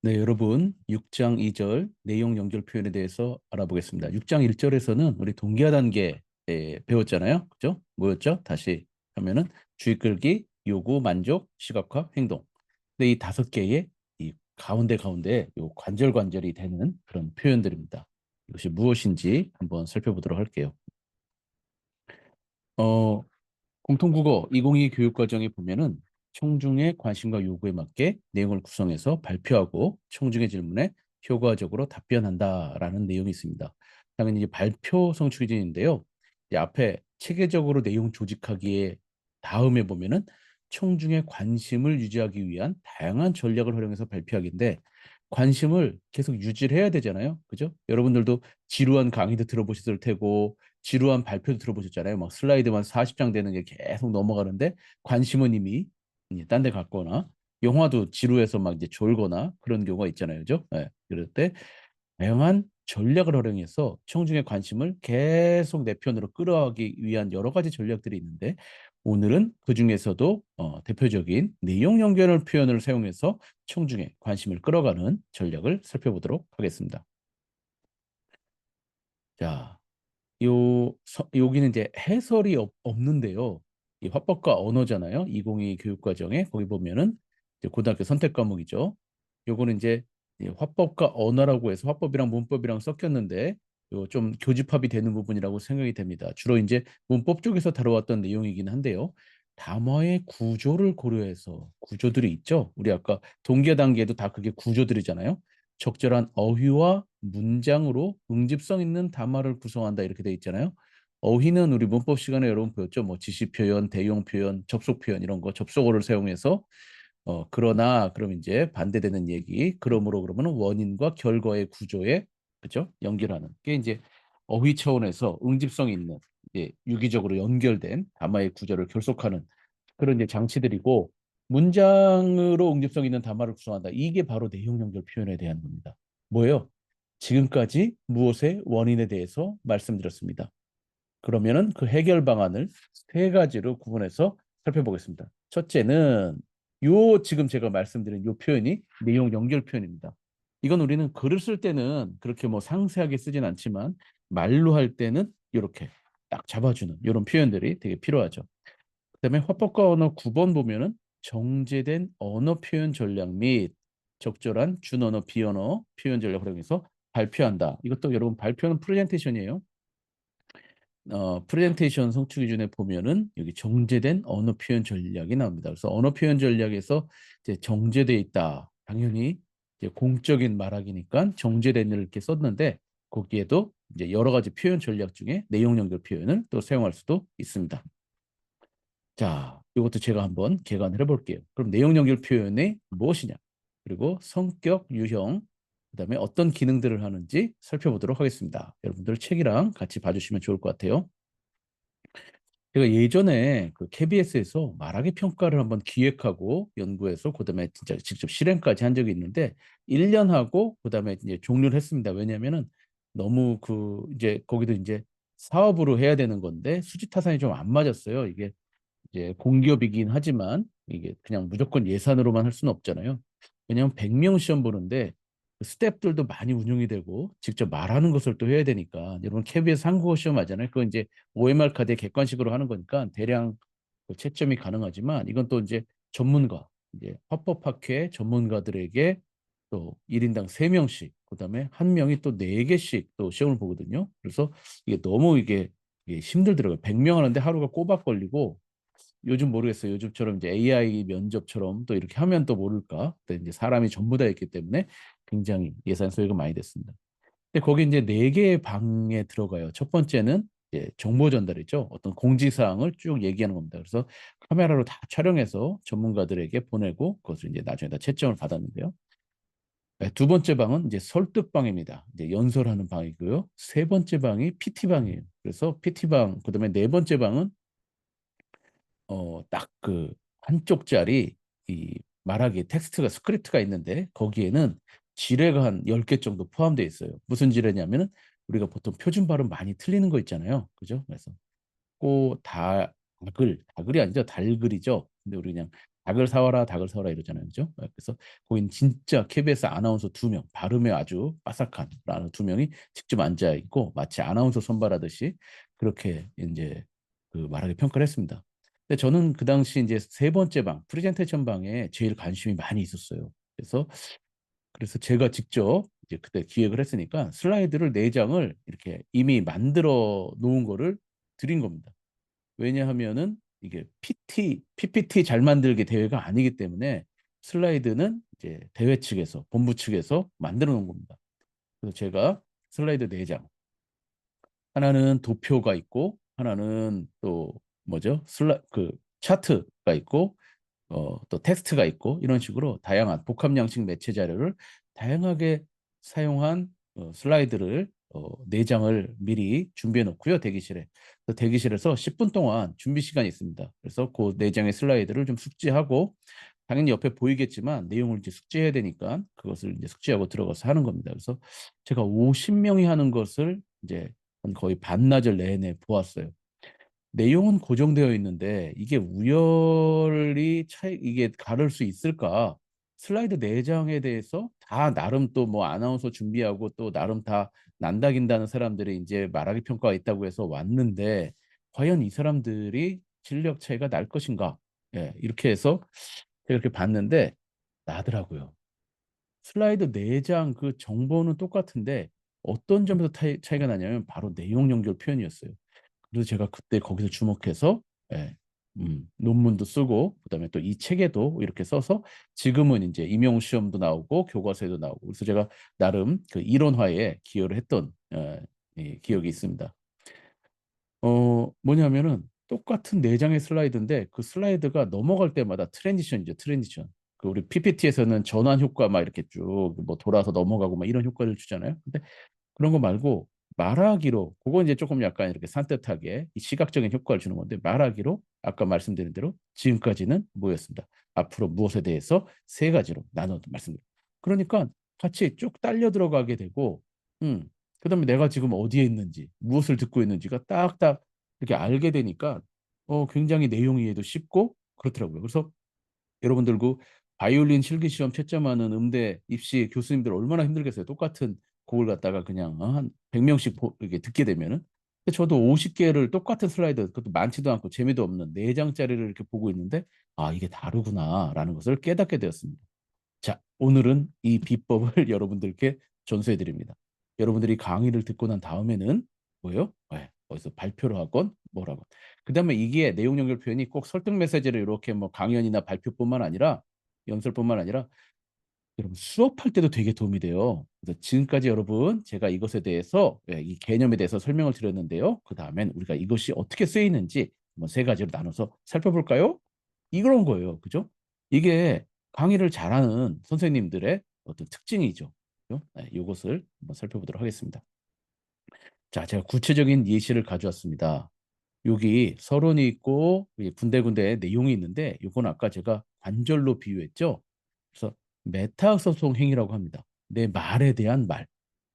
네, 여러분, 6장 2절 내용 연결 표현에 대해서 알아보겠습니다. 6장 1절에서는 우리 동기화 단계 배웠잖아요. 그죠? 뭐였죠? 다시 하면은 주의 끌기, 요구, 만족, 시각화, 행동. 근데 이 다섯 개의 이 가운데 요 관절이 되는 그런 표현들입니다. 이것이 무엇인지 한번 살펴보도록 할게요. 어, 공통국어 2022 교육과정에 보면은 청중의 관심과 요구에 맞게 내용을 구성해서 발표하고 청중의 질문에 효과적으로 답변한다라는 내용이 있습니다. 당연히 이제 발표 성취진인데요. 이제 앞에 체계적으로 내용 조직하기에 다음에 보면은 청중의 관심을 유지하기 위한 다양한 전략을 활용해서 발표하기인데 관심을 계속 유지를 해야 되잖아요. 그죠? 여러분들도 지루한 강의도 들어보셨을 테고 지루한 발표도 들어보셨잖아요. 막 슬라이드만 40장 되는 게 계속 넘어가는데 관심은 이미 딴 데 갔거나 영화도 지루해서 막 이제 졸거나 그런 경우가 있잖아요. 그죠? 네. 그럴 때 다양한 전략을 활용해서 청중의 관심을 계속 내 편으로 끌어가기 위한 여러 가지 전략들이 있는데 오늘은 그 중에서도 대표적인 내용 연결을 표현을 사용해서 청중의 관심을 끌어가는 전략을 살펴보도록 하겠습니다. 자, 여기는 이제 해설이 없는데요. 이 화법과 언어잖아요. 2022 교육과정에 거기 보면은 이제 고등학교 선택 과목이죠. 요거는 이제 이 화법과 언어라고 해서 화법이랑 문법이랑 섞였는데 요 좀 교집합이 되는 부분이라고 생각이 됩니다. 주로 이제 문법 쪽에서 다뤄왔던 내용이긴 한데요. 담화의 구조를 고려해서 구조들이 있죠. 우리 아까 동기화 단계도 다 그게 구조들이잖아요. 적절한 어휘와 문장으로 응집성 있는 담화를 구성한다 이렇게 돼 있잖아요. 어휘는 우리 문법 시간에 여러분 배웠죠. 뭐 지시 표현, 대용 표현, 접속 표현 이런 거 접속어를 사용해서 그러나 그럼 이제 반대되는 얘기. 그러므로 그러면 원인과 결과의 구조에 그죠? 연결하는 게 이제 어휘 차원에서 응집성 있는 유기적으로 연결된 담화의 구조를 결속하는 그런 이제 장치들이고 문장으로 응집성 있는 담화를 구성한다. 이게 바로 내용 연결 표현에 대한 겁니다. 뭐예요? 지금까지 무엇의 원인에 대해서 말씀드렸습니다. 그러면은 그 해결 방안을 세 가지로 구분해서 살펴보겠습니다. 첫째는 요 지금 제가 말씀드린 요 표현이 내용 연결 표현입니다. 이건 우리는 글을 쓸 때는 그렇게 뭐 상세하게 쓰진 않지만 말로 할 때는 이렇게 딱 잡아주는 이런 표현들이 되게 필요하죠. 그다음에 화법과 언어 9번 보면은 정제된 언어 표현 전략 및 적절한 준언어 비언어 표현 전략을 활용해서 발표한다. 이것도 여러분 발표는 프레젠테이션이에요. 프레젠테이션 성취 기준에 보면은 여기 정제된 언어 표현 전략이 나옵니다. 그래서 언어 표현 전략에서 이제 정제돼 있다. 당연히 이제 공적인 말하기니까 정제된 을 이렇게 썼는데 거기에도 이제 여러 가지 표현 전략 중에 내용 연결 표현을 또 사용할 수도 있습니다. 자, 이것도 제가 한번 개관을 해볼게요. 그럼 내용 연결 표현이 무엇이냐? 그리고 성격, 유형, 그다음에 어떤 기능들을 하는지 살펴보도록 하겠습니다. 여러분들 책이랑 같이 봐주시면 좋을 것 같아요. 제가 예전에 그 KBS에서 말하기 평가를 한번 기획하고 연구해서 그다음에 진짜 직접 실행까지 한 적이 있는데 1년 하고 그다음에 이제 종료를 했습니다. 왜냐면은 너무 그 이제 거기도 이제 사업으로 해야 되는 건데 수지 타산이 좀 안 맞았어요. 이게 이제 공기업이긴 하지만 이게 그냥 무조건 예산으로만 할 수는 없잖아요. 왜냐하면 100명 시험 보는데 그 스태프들도 많이 운용이 되고 직접 말하는 것을 또 해야 되니까 여러분 KBS 한국어 시험 하잖아요. 그건 이제 OMR 카드에 객관식으로 하는 거니까 대량 그 채점이 가능하지만 이건 또 이제 전문가 이제 헌법학회 전문가들에게 또 1인당 3명씩 그다음에 한 명이 또 4개씩 또 시험을 보거든요. 그래서 이게 너무 이게 힘들더라고요. 100명 하는데 하루가 꼬박 걸리고 요즘 모르겠어요. 요즘처럼 이제 AI 면접처럼 또 이렇게 하면 또 모를까. 근데 이제 사람이 전부 다 있기 때문에 굉장히 예산 소요가 많이 됐습니다. 근데 거기 이제 4개의 방에 들어가요. 첫 번째는 이제 정보 전달이죠. 어떤 공지사항을 쭉 얘기하는 겁니다. 그래서 카메라로 다 촬영해서 전문가들에게 보내고 그것을 이제 나중에 다 채점을 받았는데요. 네, 두 번째 방은 이제 설득방입니다. 이제 연설하는 방이고요. 세 번째 방이 PT방이에요. 그래서 PT방, 그다음에 네 번째 방은 딱 그 한쪽짜리 이 말하기 텍스트가 스크립트가 있는데 거기에는 지뢰가 한 10개 정도 포함되어 있어요. 무슨 지뢰냐면은 우리가 보통 표준 발음 많이 틀리는 거 있잖아요. 그죠? 그래서 다글이 아니죠. 달글이죠. 근데 우리 그냥 닭을 사와라, 닭을 사와라 이러잖아요. 그죠? 그래서 거긴 진짜 KBS 아나운서 두 명, 발음에 아주 빠삭한 두 명이 직접 앉아 있고 마치 아나운서 선발하듯이 그렇게 이제 그 말하기 평가를 했습니다. 근데 저는 그 당시 이제 세 번째 방, 프레젠테이션 방에 제일 관심이 많이 있었어요. 그래서 제가 직접 이제 그때 기획을 했으니까 슬라이드를 네 장을 이렇게 이미 만들어 놓은 거를 드린 겁니다. 왜냐하면은 이게 PPT 잘 만들기 대회가 아니기 때문에 슬라이드는 이제 대회 측에서, 본부 측에서 만들어 놓은 겁니다. 그래서 제가 슬라이드 네장, 하나는 도표가 있고, 하나는 또 뭐죠? 그 차트가 있고, 또 텍스트가 있고, 이런 식으로 다양한 복합 양식 매체 자료를 다양하게 사용한 슬라이드를 네장을 미리 준비해 놓고요, 대기실에. 그래서 대기실에서 10분 동안 준비 시간이 있습니다. 그래서 그 네장의 슬라이드를 좀 숙지하고, 당연히 옆에 보이겠지만 내용을 이제 숙지해야 되니까 그것을 이제 숙지하고 들어가서 하는 겁니다. 그래서 제가 50명이 하는 것을 이제 거의 반나절 내내 보았어요. 내용은 고정되어 있는데 이게 우열이 차이 이게 다를 수 있을까? 슬라이드 내장에 대해서 다 나름 또 뭐 아나운서 준비하고 또 나름 다 난다긴다는 사람들이 이제 말하기 평가가 있다고 해서 왔는데 과연 이 사람들이 실력 차이가 날 것인가? 예, 이렇게 해서 제가 이렇게 봤는데 나더라고요. 슬라이드 내장 그 정보는 똑같은데 어떤 점에서 차이가 나냐면 바로 내용 연결 표현이었어요. 그래서 제가 그때 거기서 주목해서 예, 논문도 쓰고 그다음에 또 이 책에도 이렇게 써서 지금은 이제 임용 시험도 나오고 교과서에도 나오고 그래서 제가 나름 그 이론화에 기여를 했던 이 기억이 있습니다. 뭐냐면은 똑같은 네 장의 슬라이드인데 그 슬라이드가 넘어갈 때마다 트랜지션이죠, 트랜지션. 그 우리 PPT에서는 전환 효과 막 이렇게 쭉 뭐 돌아서 넘어가고 막 이런 효과를 주잖아요. 근데 그런 거 말고 말하기로 그거 이제 조금 약간 이렇게 산뜻하게 이 시각적인 효과를 주는 건데 말하기로 아까 말씀드린 대로 지금까지는 뭐였습니다. 앞으로 무엇에 대해서 세 가지로 나눠 말씀드립니다. 그러니까 같이 쭉 딸려 들어가게 되고 그다음에 내가 지금 어디에 있는지 무엇을 듣고 있는지가 딱딱 이렇게 알게 되니까 굉장히 내용 이해도 쉽고 그렇더라고요. 그래서 여러분들 그 바이올린 실기시험 채점하는 음대 입시 교수님들 얼마나 힘들겠어요. 똑같은 곡을 갖다가 그냥 한 100명씩 이렇게 듣게 되면은. 근데 저도 50개를 똑같은 슬라이드, 그것도 많지도 않고 재미도 없는 4장짜리를 이렇게 보고 있는데 아, 이게 다르구나라는 것을 깨닫게 되었습니다. 자, 오늘은 이 비법을 여러분들께 전수해 드립니다. 여러분들이 강의를 듣고 난 다음에는 뭐예요? 네, 어디서 발표를 하건 뭐라고. 그다음에 이게 내용 연결 표현이 꼭 설득 메시지를 이렇게 뭐 강연이나 발표뿐만 아니라 연설뿐만 아니라 여러분 수업할 때도 되게 도움이 돼요. 그래서 지금까지 여러분 제가 이것에 대해서 이 개념에 대해서 설명을 드렸는데요. 그 다음엔 우리가 이것이 어떻게 쓰이는지 한번 세 가지로 나눠서 살펴볼까요? 이런 거예요. 그죠? 이게 강의를 잘하는 선생님들의 어떤 특징이죠. 그죠? 네, 이것을 한번 살펴보도록 하겠습니다. 자, 제가 구체적인 예시를 가져왔습니다. 여기 서론이 있고 군데군데 내용이 있는데 이건 아까 제가 관절로 비유했죠. 그래서 메타소송 행위라고 합니다. 내 말에 대한 말.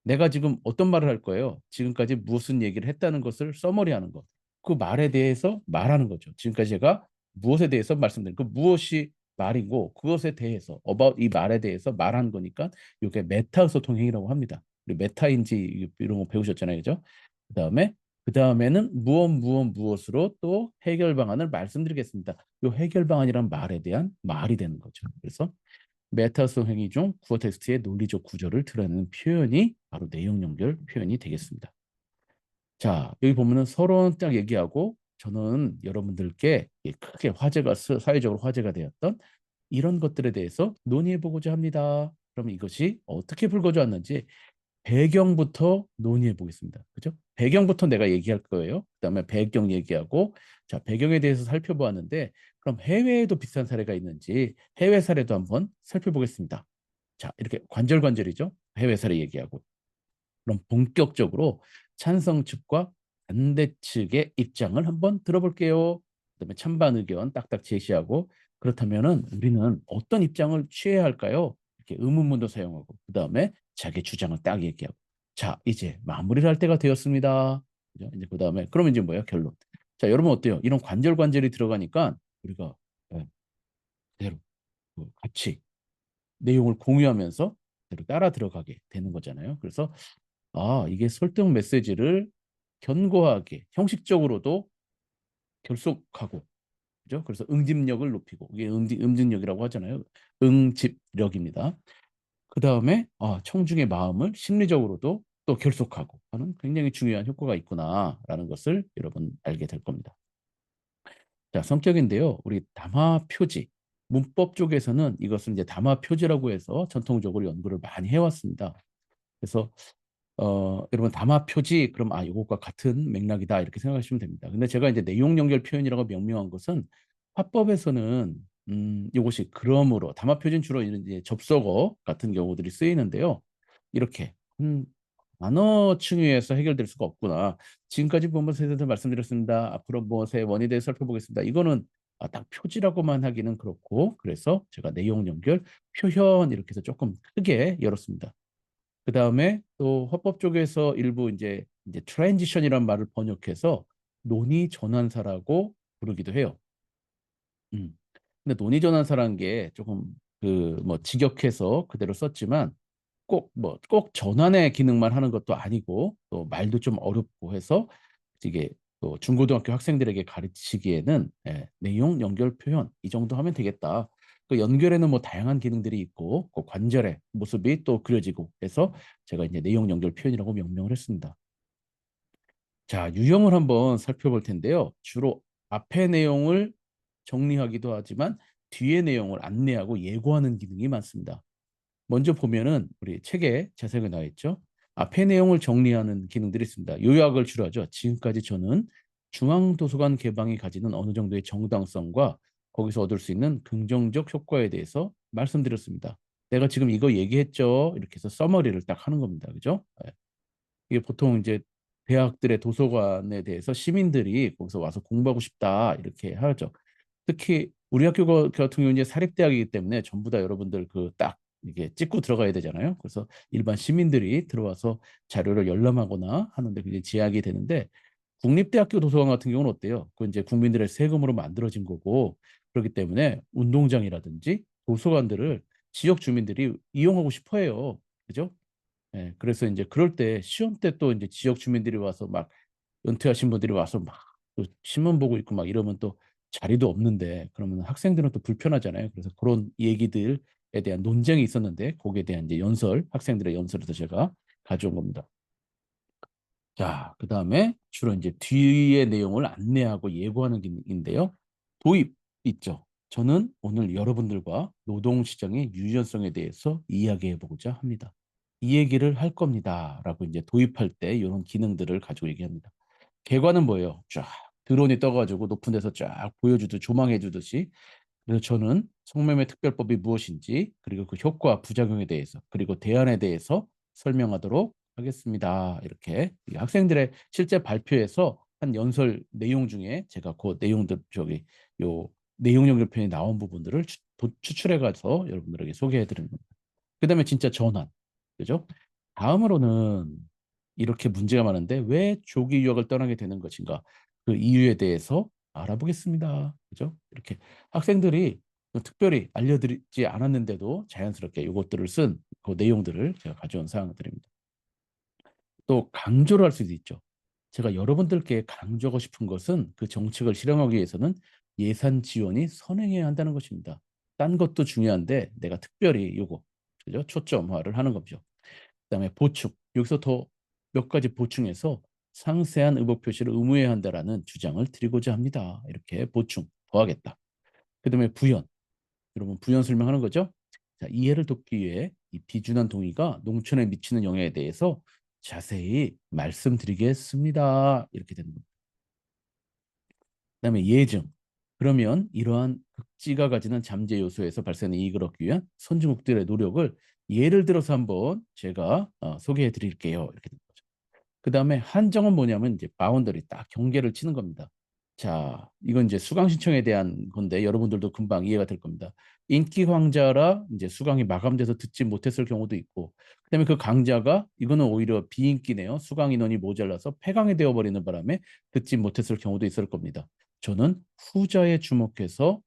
내가 지금 어떤 말을 할 거예요? 지금까지 무슨 얘기를 했다는 것을 서머리하는 것. 그 말에 대해서 말하는 거죠. 지금까지 제가 무엇에 대해서 말씀드린 그 무엇이 말이고 그것에 대해서 about 이 말에 대해서 말한 거니까 이게 메타 소통 행위라고 합니다. 우리 메타인지 이런 거 배우셨잖아요, 그죠? 그다음에 그다음에는 무엇으로 또 해결 방안을 말씀드리겠습니다. 이 해결 방안이란 말에 대한 말이 되는 거죠. 그래서 메타성 행위 중 구어 텍스트의 논리적 구조를 드러내는 표현이 바로 내용 연결 표현이 되겠습니다. 자, 여기 보면은 서론 딱 얘기하고 저는 여러분들께 크게 사회적으로 화제가 되었던 이런 것들에 대해서 논의해 보고자 합니다. 그러면 이것이 어떻게 불거져 왔는지 배경부터 논의해 보겠습니다. 그죠? 배경부터 내가 얘기할 거예요. 그다음에 배경 얘기하고 자, 배경에 대해서 살펴보았는데 그럼 해외에도 비슷한 사례가 있는지 해외 사례도 한번 살펴보겠습니다. 자, 이렇게 관절관절이죠. 해외 사례 얘기하고. 그럼 본격적으로 찬성 측과 반대 측의 입장을 한번 들어볼게요. 그다음에 찬반 의견 딱딱 제시하고 그렇다면은 우리는 어떤 입장을 취해야 할까요? 이렇게 의문문도 사용하고 그다음에 자기 주장을 딱 얘기하고 자 이제 마무리를 할 때가 되었습니다. 그죠? 이제 그다음에 그러면 이제 뭐예요? 결론. 자 여러분 어때요? 이런 관절관절이 들어가니까 우리가 예, 그대로 같이 내용을 공유하면서 그대로 따라 들어가게 되는 거잖아요. 그래서 이게 설득 메시지를 견고하게 형식적으로도 결속하고, 그죠? 그래서 응집력을 높이고, 이게 응집력이라고 하잖아요. 응집력입니다. 그 다음에 청중의 마음을 심리적으로도 또 결속하고 하는 굉장히 중요한 효과가 있구나라는 것을 여러분 알게 될 겁니다. 자, 성격인데요. 우리 담화 표지, 문법 쪽에서는 이것을 이제 담화 표지라고 해서 전통적으로 연구를 많이 해왔습니다. 그래서 여러분 담화 표지 그럼 이것과 같은 맥락이다 이렇게 생각하시면 됩니다. 근데 제가 이제 내용 연결 표현이라고 명명한 것은 화법에서는 이것이 그러므로 담화 표지는 주로 이제 접속어 같은 경우들이 쓰이는데요. 이렇게 단어 층위에서 해결될 수가 없구나. 지금까지 본문에 대해서 말씀드렸습니다. 앞으로 무엇의 원인에 대해 살펴보겠습니다. 이거는 딱 표지라고만 하기는 그렇고, 그래서 제가 내용 연결 표현 이렇게 해서 조금 크게 열었습니다. 그 다음에 또 화법 쪽에서 일부 이제 트랜지션이란 말을 번역해서 논의 전환사라고 부르기도 해요. 음. 근데 논의 전환사라는 게 조금 그 뭐 직역해서 그대로 썼지만 꼭 전환의 기능만 하는 것도 아니고 또 말도 좀 어렵고 해서 이게 또 중고등학교 학생들에게 가르치기에는 내용 연결 표현 이 정도 하면 되겠다. 그 연결에는 뭐 다양한 기능들이 있고 그 관절의 모습이 또 그려지고 해서 제가 이제 내용 연결 표현이라고 명명을 했습니다. 자, 유형을 한번 살펴볼 텐데요. 주로 앞의 내용을 정리하기도 하지만 뒤의 내용을 안내하고 예고하는 기능이 많습니다. 먼저 보면은 우리 책에 자세하게 나와 있죠. 앞의 내용을 정리하는 기능들이 있습니다. 요약을 주로 하죠. 지금까지 저는 중앙도서관 개방이 가지는 어느 정도의 정당성과 거기서 얻을 수 있는 긍정적 효과에 대해서 말씀드렸습니다. 내가 지금 이거 얘기했죠. 이렇게 해서 서머리를 딱 하는 겁니다. 그죠? 예. 이게 보통 이제 대학들의 도서관에 대해서 시민들이 거기서 와서 공부하고 싶다 이렇게 하죠. 특히 우리 학교 같은 경우는 이제 사립대학이기 때문에 전부 다 여러분들 그 딱 이게 찍고 들어가야 되잖아요. 그래서 일반 시민들이 들어와서 자료를 열람하거나 하는데 그게 제약이 되는데 국립대학교 도서관 같은 경우는 어때요? 그 이제 국민들의 세금으로 만들어진 거고 그렇기 때문에 운동장이라든지 도서관들을 지역 주민들이 이용하고 싶어 해요. 그죠? 예, 그래서 이제 그럴 때 시험 때 또 이제 지역 주민들이 와서 막 은퇴하신 분들이 와서 막또 신문 보고 있고 막 이러면 또 자리도 없는데 그러면 학생들은 또 불편하잖아요. 그래서 그런 얘기들에 대한 논쟁이 있었는데 거기에 대한 이제 학생들의 연설에서 제가 가져온 겁니다. 자, 그다음에 주로 이제 뒤의 내용을 안내하고 예고하는 기능인데요. 도입 있죠. 저는 오늘 여러분들과 노동시장의 유연성에 대해서 이야기해 보고자 합니다. 이 얘기를 할 겁니다라고 이제 도입할 때 이런 기능들을 가지고 얘기합니다. 개관은 뭐예요? 쫙 드론이 떠가지고 높은 데서 쫙 보여주듯 조망해 주듯이 그래서 저는 성매매 특별법이 무엇인지 그리고 그 효과 부작용에 대해서 그리고 대안에 대해서 설명하도록 하겠습니다. 이렇게 학생들의 실제 발표에서 한 연설 내용 중에 제가 그 내용들 요 내용 연결 편이 나온 부분들을 추출해 가서 여러분들에게 소개해 드리는 겁니다. 그다음에 진짜 전환. 그죠? 다음으로는 이렇게 문제가 많은데 왜 조기 유학을 떠나게 되는 것인가? 그 이유에 대해서 알아보겠습니다. 그죠? 이렇게 학생들이 특별히 알려드리지 않았는데도 자연스럽게 이것들을 쓴 그 내용들을 제가 가져온 사항들입니다. 또 강조를 할 수도 있죠. 제가 여러분들께 강조하고 싶은 것은 그 정책을 실행하기 위해서는 예산 지원이 선행해야 한다는 것입니다. 딴 것도 중요한데 내가 특별히 요거 그죠? 초점화를 하는 거죠. 그다음에 보충. 여기서 더 몇 가지 보충해서 상세한 의복 표시를 의무해야 한다라는 주장을 드리고자 합니다. 이렇게 보충 더하겠다. 그다음에 부연. 여러분 부연 설명하는 거죠. 자, 이해를 돕기 위해 이 비준한 동의가 농촌에 미치는 영향에 대해서 자세히 말씀드리겠습니다. 이렇게 되는 겁니다. 그다음에 예증. 그러면 이러한 극지가 가지는 잠재 요소에서 발생하는 이익을 얻기 위한 선진국들의 노력을 예를 들어서 한번 제가 소개해 드릴게요. 이렇게 됩니다. 그다음에 한정은 뭐냐면 이제 바운더리 딱 경계를 치는 겁니다. 자, 이건 이제 수강 신청에 대한 건데 여러분들도 금방 이해가 될 겁니다. 인기 강좌라 이제 수강이 마감돼서 듣지 못했을 경우도 있고, 그다음에 그 강좌가 이거는 오히려 비인기네요. 수강 인원이 모자라서 폐강이 되어버리는 바람에 듣지 못했을 경우도 있을 겁니다. 저는 후자에 주목해서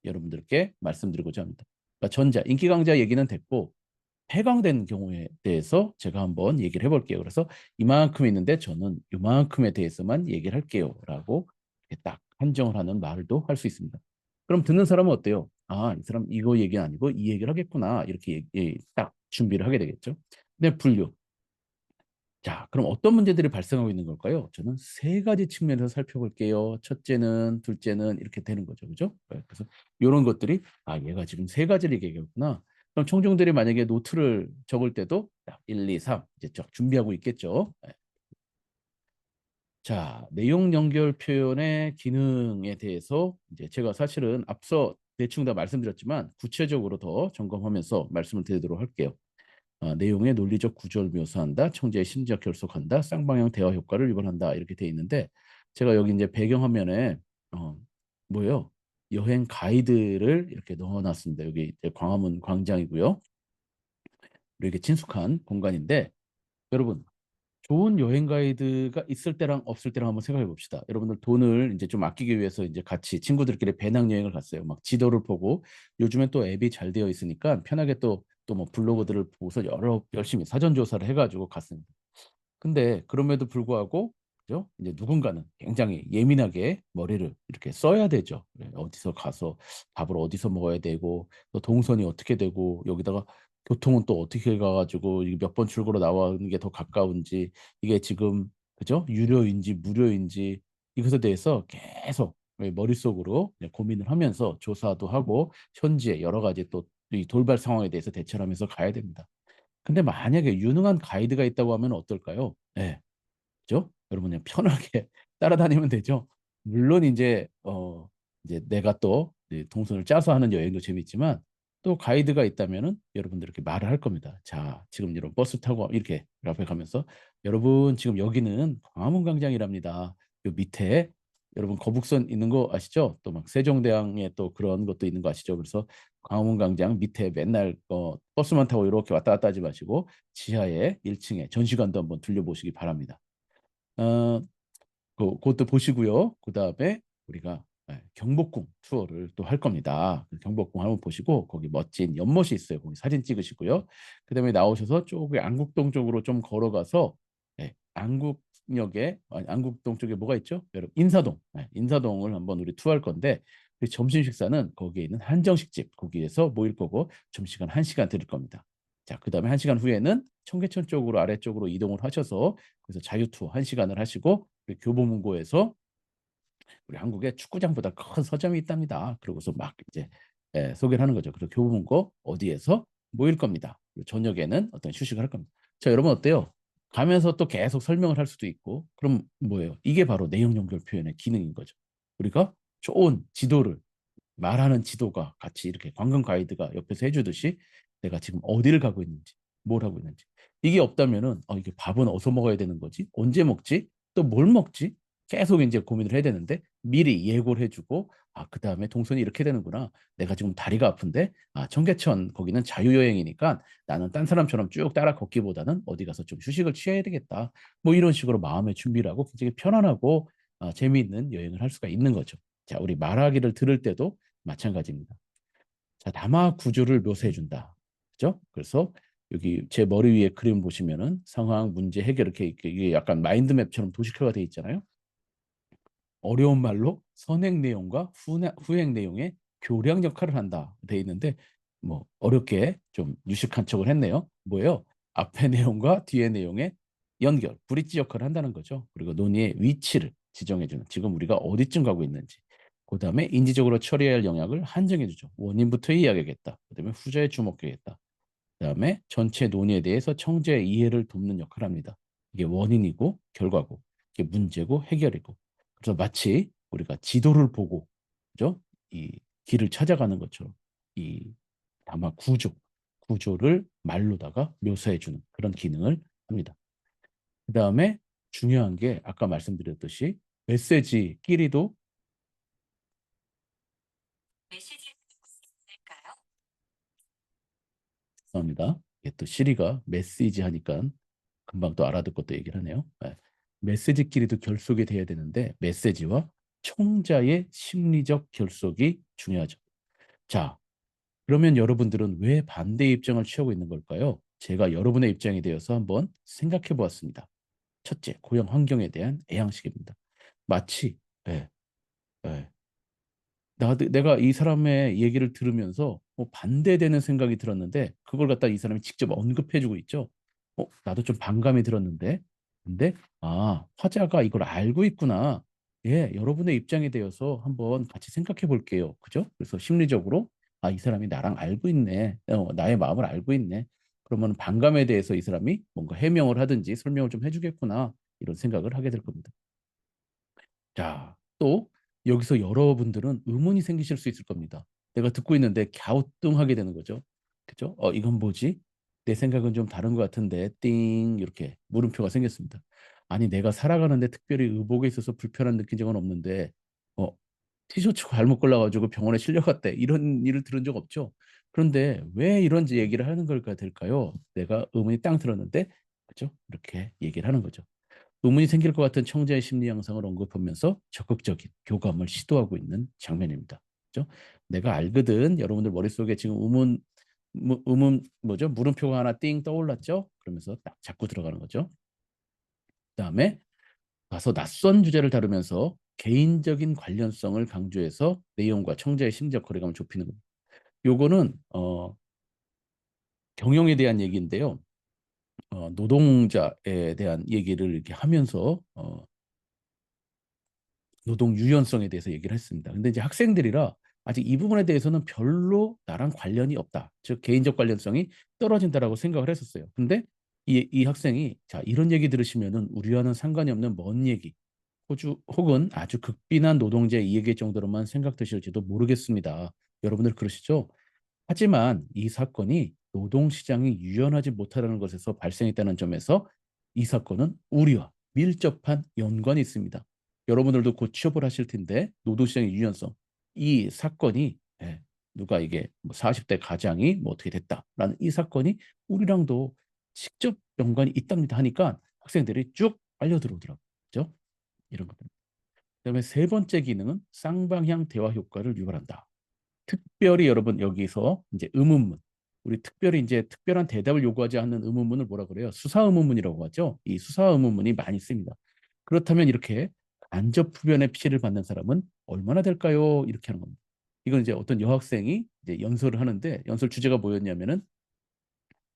여러분들께 말씀드리고자 합니다. 그러니까 전자, 인기 강자 얘기는 됐고 폐광된 경우에 대해서 제가 한번 얘기를 해볼게요. 그래서 이만큼 있는데 저는 이만큼에 대해서만 얘기를 할게요. 라고 이렇게 딱 한정을 하는 말도 할 수 있습니다. 그럼 듣는 사람은 어때요? 아, 이 사람 이거 얘기 아니고 이 얘기를 하겠구나. 이렇게 딱 준비를 하게 되겠죠. 근데 분류. 자, 그럼 어떤 문제들이 발생하고 있는 걸까요? 저는 세 가지 측면에서 살펴볼게요. 첫째는, 둘째는 이렇게 되는 거죠. 그죠? 그래서 이런 것들이, 아, 얘가 지금 세 가지를 얘기했구나. 그럼 청중들이 만약에 노트를 적을 때도 딱 1, 2, 3 이제 쫙 준비하고 있겠죠. 네. 자, 내용 연결 표현의 기능에 대해서 이제 제가 사실은 앞서 대충 다 말씀드렸지만 구체적으로 더 점검하면서 말씀을 드리도록 할게요. 내용의 논리적 구조를 묘사한다, 청재의 심리적 결속한다, 쌍방향 대화 효과를 유발한다 이렇게 돼 있는데 제가 여기 이제 배경화면에 어, 뭐예요? 여행 가이드를 이렇게 넣어놨습니다. 여기 이제 광화문 광장이고요. 이렇게 친숙한 공간인데 여러분 좋은 여행 가이드가 있을 때랑 없을 때랑 한번 생각해 봅시다. 여러분들 돈을 이제 좀 아끼기 위해서 이제 같이 친구들끼리 배낭여행을 갔어요. 막 지도를 보고 요즘엔 또 앱이 잘 되어 있으니까 편하게 또 뭐 블로그들을 보고서 여러 열심히 사전 조사를 해가지고 갔습니다. 근데 그럼에도 불구하고 그죠? 이제 누군가는 굉장히 예민하게 머리를 이렇게 써야 되죠. 네, 어디서 가서 밥을 어디서 먹어야 되고 또 동선이 어떻게 되고 여기다가 교통은 또 어떻게 가가지고 몇 번 출구로 나오는 게 더 가까운지 이게 지금 그죠? 유료인지 무료인지 이것에 대해서 계속 머릿속으로 고민을 하면서 조사도 하고 현지의 여러 가지 또 이 돌발 상황에 대해서 대처를 하면서 가야 됩니다. 근데 만약에 유능한 가이드가 있다고 하면 어떨까요? 네, 그죠? 여러분 그냥 편하게 따라다니면 되죠. 물론 이제 내가 또 이제 동선을 짜서 하는 여행도 재밌지만 또 가이드가 있다면은 여러분들 이렇게 말을 할 겁니다. 자, 지금 이런 버스 타고 이렇게 앞에 가면서 여러분 지금 여기는 광화문 광장이랍니다. 요 밑에 여러분 거북선 있는 거 아시죠? 또 막 세종대왕에 또 그런 것도 있는 거 아시죠? 그래서 광화문 광장 밑에 맨날 버스만 타고 이렇게 왔다 갔다 하지 마시고 지하에 1층에 전시관도 한번 둘러보시기 바랍니다. 어, 그것도 보시고요. 그 다음에 우리가 경복궁 투어를 또 할 겁니다. 경복궁 한번 보시고 거기 멋진 연못이 있어요. 거기 사진 찍으시고요. 그 다음에 나오셔서 조금 안국동 쪽으로 좀 걸어가서 안국역에 아니, 안국동 쪽에 뭐가 있죠? 여러분 인사동, 인사동을 한번 우리 투어할 건데 그 점심 식사는 거기에 있는 한정식집 거기에서 모일 거고 점심시간 1시간 드릴 겁니다. 자, 그 다음에 1시간 후에는 청계천 쪽으로 아래쪽으로 이동을 하셔서 그래서 자유 투어 1시간을 하시고 우리 교보문고에서 우리 한국에 축구장보다 큰 서점이 있답니다. 그러고서 막 이제 소개를 하는 거죠. 그리고 교보문고 어디에서 모일 겁니다. 그리고 저녁에는 어떤 휴식을 할 겁니다. 자, 여러분 어때요? 가면서 또 계속 설명을 할 수도 있고 그럼 뭐예요? 이게 바로 내용 연결 표현의 기능인 거죠. 우리가 좋은 지도를 말하는 지도가 같이 이렇게 관광 가이드가 옆에서 해주듯이 내가 지금 어디를 가고 있는지, 뭘 하고 있는지. 이게 없다면은 이게 밥은 어디서 먹어야 되는 거지? 언제 먹지? 또 뭘 먹지? 계속 이제 고민을 해야 되는데 미리 예고를 해주고 그 다음에 동선이 이렇게 되는구나. 내가 지금 다리가 아픈데 청계천 거기는 자유여행이니까 나는 딴 사람처럼 쭉 따라 걷기보다는 어디 가서 좀 휴식을 취해야 되겠다. 뭐 이런 식으로 마음의 준비를 하고 굉장히 편안하고 재미있는 여행을 할 수가 있는 거죠. 자, 우리 말하기를 들을 때도 마찬가지입니다. 자, 담화 구조를 묘사해 준다. 그죠? 그래서 여기 제 머리 위에 그림 보시면은 상황, 문제, 해결 이렇게 이게 약간 마인드맵처럼 도식화가 돼 있잖아요. 어려운 말로 선행 내용과 후행 내용의 교량 역할을 한다 돼 있는데 뭐 어렵게 좀 유식한 척을 했네요. 뭐예요? 앞의 내용과 뒤의 내용의 연결, 브릿지 역할을 한다는 거죠. 그리고 논의의 위치를 지정해주는 지금 우리가 어디쯤 가고 있는지. 그다음에 인지적으로 처리해야 할 영역을 한정해주죠. 원인부터 이야기하겠다. 그다음에 후자에 주목하겠다. 그다음에 전체 논의에 대해서 청재의 이해를 돕는 역할을 합니다. 이게 원인이고 결과고 이게 문제고 해결이고 그래서 마치 우리가 지도를 보고 그죠? 이 길을 찾아가는 것처럼 이 담화 구조를 말로다가 묘사해 주는 그런 기능을 합니다. 그다음에 중요한 게 아까 말씀드렸듯이 메시지끼리도 합니다. 이게 또 시리가 메시지 하니까 금방 또 알아듣고 또 얘기를 하네요. 메시지끼리도 결속이 돼야 되는데 메시지와 청자의 심리적 결속이 중요하죠. 자, 그러면 여러분들은 왜 반대의 입장을 취하고 있는 걸까요? 제가 여러분의 입장이 되어서 한번 생각해 보았습니다. 첫째, 고용 환경에 대한 애양식입니다. 마치 예, 예, 내가 이 사람의 얘기를 들으면서 반대되는 생각이 들었는데 그걸 갖다 이 사람이 직접 언급해주고 있죠. 나도 좀 반감이 들었는데, 근데 화자가 이걸 알고 있구나. 예, 여러분의 입장이 되어서 한번 같이 생각해 볼게요. 그죠? 그래서 심리적으로 이 사람이 나랑 알고 있네. 나의 마음을 알고 있네. 그러면 반감에 대해서 이 사람이 뭔가 해명을 하든지 설명을 좀 해주겠구나. 이런 생각을 하게 될 겁니다. 자, 또 여기서 여러분들은 의문이 생기실 수 있을 겁니다. 내가 듣고 있는데 갸우뚱하게 되는 거죠. 그죠? 이건 뭐지? 내 생각은 좀 다른 것 같은데 띵 이렇게 물음표가 생겼습니다. 아니 내가 살아가는데 특별히 의복에 있어서 불편한 느낀 적은 없는데 어, 티셔츠 잘못 골라가지고 병원에 실려갔대. 이런 일을 들은 적 없죠. 그런데 왜 이런지 얘기를 하는 걸까 될까요? 내가 의문이 땅 들었는데 그죠? 이렇게 얘기를 하는 거죠. 의문이 생길 것 같은 청자의 심리 양상을 언급하면서 적극적인 교감을 시도하고 있는 장면입니다. 그죠? 내가 알거든. 여러분들 머릿속에 지금 의문 뭐죠? 물음표가 하나 띵 떠올랐죠? 그러면서 딱 잡고 들어가는 거죠. 그다음에 가서 낯선 주제를 다루면서 개인적인 관련성을 강조해서 내용과 청자의 심리적 거리감을 좁히는 겁니다. 요거는 경영에 대한 얘기인데요. 노동자에 대한 얘기를 이렇게 하면서 노동 유연성에 대해서 얘기를 했습니다. 근데 이제 학생들이라 아직 이 부분에 대해서는 별로 나랑 관련이 없다. 즉 개인적 관련성이 떨어진다라고 생각을 했었어요. 근데 이 학생이 자 이런 얘기 들으시면은 우리와는 상관이 없는 먼 얘기 호주 혹은 아주 극빈한 노동자 이야기 정도로만 생각되실지도 모르겠습니다. 여러분들 그러시죠? 하지만 이 사건이 노동시장이 유연하지 못하다는 것에서 발생했다는 점에서 이 사건은 우리와 밀접한 연관이 있습니다. 여러분들도 곧 취업을 하실 텐데 노동시장의 유연성 이 사건이 누가 이게 뭐 40대 가장이 뭐 어떻게 됐다라는 이 사건이 우리랑도 직접 연관이 있답니다 하니까 학생들이 쭉 빨려 들어오더라고요. 그죠? 이런 것들. 그다음에 세 번째 기능은 쌍방향 대화 효과를 유발한다. 특별히 여러분 여기서 이제 의문문 우리 특별히 이제 특별한 대답을 요구하지 않는 의문문을 뭐라 그래요? 수사 의문문이라고 하죠. 이 수사 의문문이 많이 씁니다. 그렇다면 이렇게 간접후변의 피해를 받는 사람은 얼마나 될까요? 이렇게 하는 겁니다. 이건 이제 어떤 여학생이 이제 연설을 하는데 연설 주제가 뭐였냐면은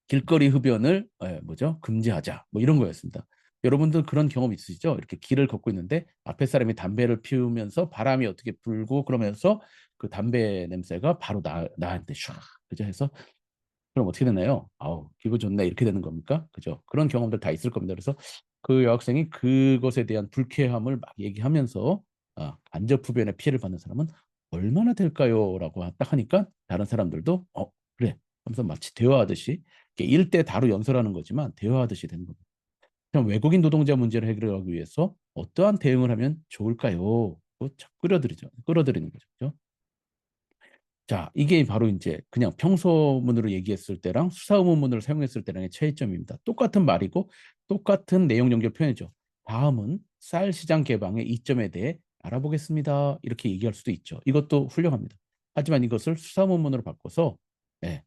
길거리 흡연을 뭐죠? 금지하자. 뭐 이런 거였습니다. 여러분들 그런 경험 있으시죠? 이렇게 길을 걷고 있는데 앞에 사람이 담배를 피우면서 바람이 어떻게 불고 그러면서 그 담배 냄새가 바로 나한테 唰 그죠? 해서 그럼 어떻게 되나요? 아우 기분 좋네 이렇게 되는 겁니까? 그죠? 그런 경험들 다 있을 겁니다. 그래서 그 여학생이 그것에 대한 불쾌함을 막 얘기하면서 간접 흡연의 피해를 받는 사람은 얼마나 될까요? 라고 딱 하니까 다른 사람들도 그래 하면서 마치 대화하듯이 1대 다로 연설하는 거지만 대화하듯이 되는 겁니다. 그럼 외국인 노동자 문제를 해결하기 위해서 어떠한 대응을 하면 좋을까요? 끌어들이는 거죠. 그죠? 자, 이게 바로 이제 그냥 평소문으로 얘기했을 때랑 수사의문문을 사용했을 때랑의 차이점입니다. 똑같은 말이고 똑같은 내용 연결 표현이죠. 다음은 쌀 시장 개방의 이점에 대해 알아보겠습니다. 이렇게 얘기할 수도 있죠. 이것도 훌륭합니다. 하지만 이것을 수사문문으로 바꿔서 네,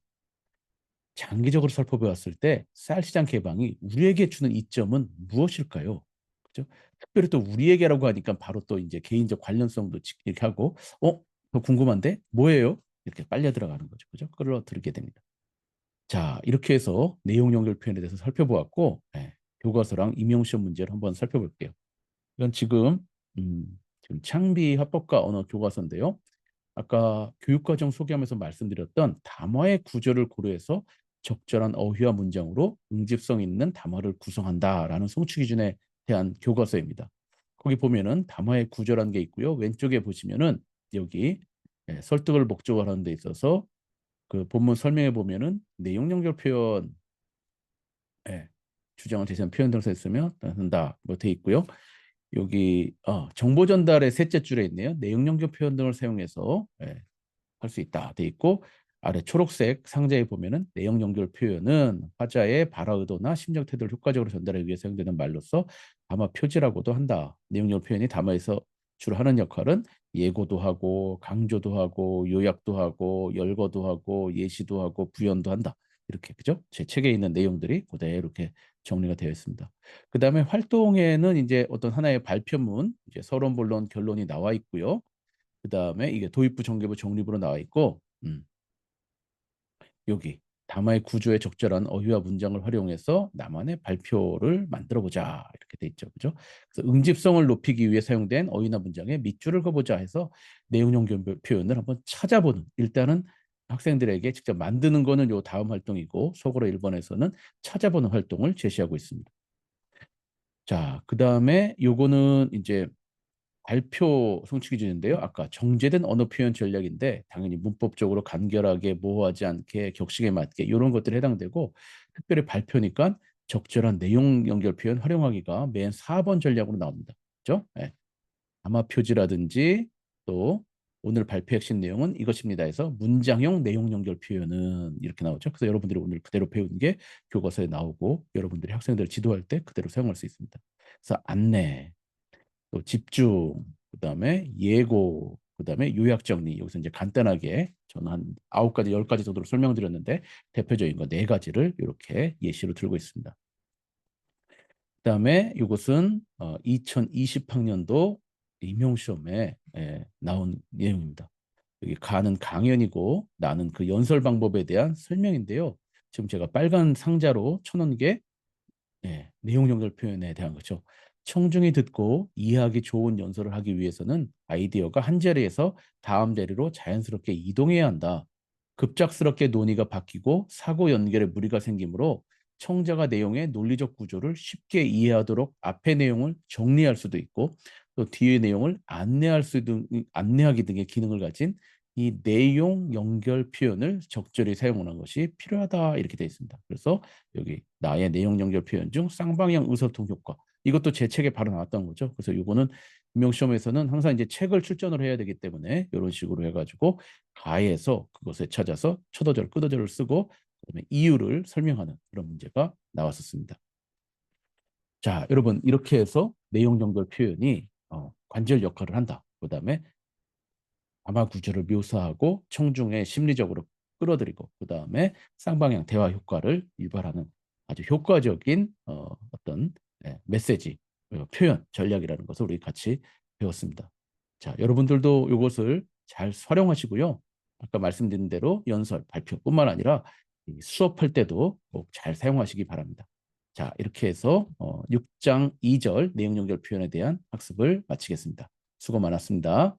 장기적으로 살펴보았을 때 쌀 시장 개방이 우리에게 주는 이점은 무엇일까요? 그죠? 특별히 또 우리에게라고 하니까 바로 또 이제 개인적 관련성도 이렇게 하고 더 궁금한데 뭐예요? 이렇게 빨려 들어가는 거죠. 그죠? 끌어들게 됩니다. 자, 이렇게 해서 내용 연결 표현에 대해서 살펴보았고 교과서랑 임용 시험 문제를 한번 살펴볼게요. 이건 지금 창비 합법과 언어 교과서인데요. 아까 교육과정 소개하면서 말씀드렸던 담화의 구조를 고려해서 적절한 어휘와 문장으로 응집성 있는 담화를 구성한다라는 송치 기준에 대한 교과서입니다. 거기 보면은 담화의 구조라는 게 있고요. 왼쪽에 보시면은 여기 설득을 목적으로 하는 데 있어서 그 본문 설명에 보면은 내용 연결 표현 주장을 제시한 표현 등에서 있으면 한다 뭐 돼 있고요. 여기 정보 전달의 셋째 줄에 있네요. 내용 연결 표현 등을 사용해서 할 수 있다 돼 있고 아래 초록색 상자에 보면은 내용 연결 표현은 화자의 발화 의도나 심정 태도를 효과적으로 전달하기 위해 사용되는 말로서 담화 표지라고도 한다. 내용 연결 표현이 담화에서 주로 하는 역할은 예고도 하고 강조도 하고 요약도 하고 열거도 하고 예시도 하고 부연도 한다. 이렇게 그죠? 제 책에 있는 내용들이 그대로 이렇게 정리가 되어 있습니다. 그다음에 활동에는 이제 어떤 하나의 발표문, 이제 서론, 본론, 결론이 나와 있고요. 그다음에 이게 도입부, 정개부, 정리부로 나와 있고, 여기 담화의 구조에 적절한 어휘와 문장을 활용해서 나만의 발표를 만들어 보자 이렇게 돼 있죠, 그죠? 그래서 응집성을 높이기 위해 사용된 어휘나 문장에 밑줄을 그어보자 해서 내용 연결 표현을 한번 찾아보는, 일단은 학생들에게 직접 만드는 거는 요 다음 활동이고, 속어로 1번에서는 찾아보는 활동을 제시하고 있습니다. 자, 그다음에 요거는 이제 발표 성취 기준인데요. 아까 정제된 언어 표현 전략인데 당연히 문법적으로 간결하게 모호하지 않게 격식에 맞게 이런 것들에 해당되고, 특별히 발표니까 적절한 내용 연결 표현 활용하기가 맨 4번 전략으로 나옵니다. 그렇죠? 네. 아마 표지라든지 또 오늘 발표 핵심 내용은 이것입니다 해서 문장형 내용 연결 표현은 이렇게 나오죠. 그래서 여러분들이 오늘 그대로 배운 게 교과서에 나오고 여러분들이 학생들을 지도할 때 그대로 사용할 수 있습니다. 그래서 안내, 또 집중, 그다음에 예고, 그다음에 요약 정리. 여기서 이제 간단하게 저는 한 9가지, 10가지 정도로 설명드렸는데 대표적인 거 4가지를 이렇게 예시로 들고 있습니다. 그다음에 이것은 2020학년도 임용시험에 나온 내용입니다. 여기 가는 강연이고 나는 그 연설 방법에 대한 설명인데요. 지금 제가 빨간 상자로 쳐놓은 게 내용 연결 표현에 대한 거죠. 청중이 듣고 이해하기 좋은 연설을 하기 위해서는 아이디어가 한 자리에서 다음 자리로 자연스럽게 이동해야 한다. 급작스럽게 논의가 바뀌고 사고 연결에 무리가 생기므로 청자가 내용의 논리적 구조를 쉽게 이해하도록 앞의 내용을 정리할 수도 있고 또 뒤의 내용을 안내하기 등의 기능을 가진 이 내용 연결 표현을 적절히 사용하는 것이 필요하다 이렇게 되어 있습니다. 그래서 여기 나의 내용 연결 표현 중 쌍방향 의사소통 효과, 이것도 제 책에 바로 나왔던 거죠. 그래서 이거는 임용시험에서는 항상 이제 책을 출전을 해야 되기 때문에 이런 식으로 해가지고 가에서 그것에 찾아서 초도절, 끄도절을 쓰고 그다음에 이유를 설명하는 그런 문제가 나왔었습니다. 자, 여러분 이렇게 해서 내용 연결 표현이 관절 역할을 한다. 그다음에 담화 구조를 묘사하고 청중의 심리적으로 끌어들이고 그다음에 쌍방향 대화 효과를 유발하는 아주 효과적인 어떤 메시지 표현 전략이라는 것을 우리 같이 배웠습니다. 자, 여러분들도 이것을 잘 활용하시고요. 아까 말씀드린 대로 연설, 발표뿐만 아니라 수업할 때도 꼭 잘 사용하시기 바랍니다. 자, 이렇게 해서 6장 2절 내용 연결 표현에 대한 학습을 마치겠습니다. 수고 많았습니다.